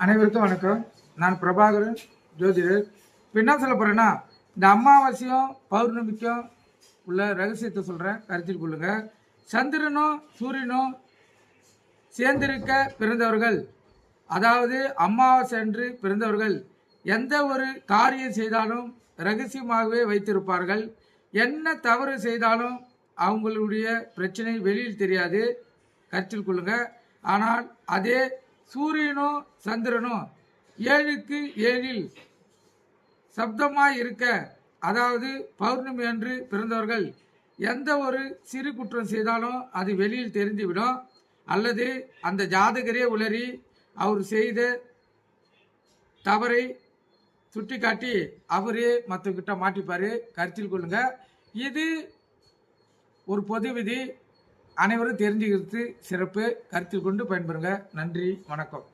அனைவருக்கும் வணக்கம். நான் பிரபாகரன், ஜோதிடர். இப்போ என்ன சொல்ல போகிறேன்னா, இந்த அமாவாசையும் பௌர்ணமிக்கும் உள்ள ரகசியத்தை சொல்கிறேன், கருத்தில் கொள்ளுங்க. சந்திரனும் சூரியனும் சேர்ந்திருக்க பிறந்தவர்கள், அதாவது அமாவாசை அன்று பிறந்தவர்கள் எந்த ஒரு காரியம் செய்தாலும் ரகசியமாகவே வைத்திருப்பார்கள். என்ன தவறு செய்தாலும் அவங்களுடைய பிரச்சனை வெளியில் தெரியாது, கருத்தில் கொள்ளுங்க. ஆனால் அதே சூரியனும் சந்திரனும் 7க்கு 7 சப்தமாய் இருக்க, அதாவது பௌர்ணமி அன்று பிறந்தவர்கள் எந்த ஒரு சிறு குற்றம் செய்தாலும் அது வெளியில் தெரிந்துவிடும். அல்லது அந்த ஜாதகரே உளறி அவர் செய்த தவறை சுட்டி காட்டி அவரே மற்றவங்கிட்ட மாட்டிப்பார், கருத்தில் கொள்ளுங்க. இது ஒரு பொது விதி, அனைவரும் தெரிஞ்சுக்கிறது சிறப்பு. கருத்தில் கொண்டு பயன்பெறுங்க. நன்றி, வணக்கம்.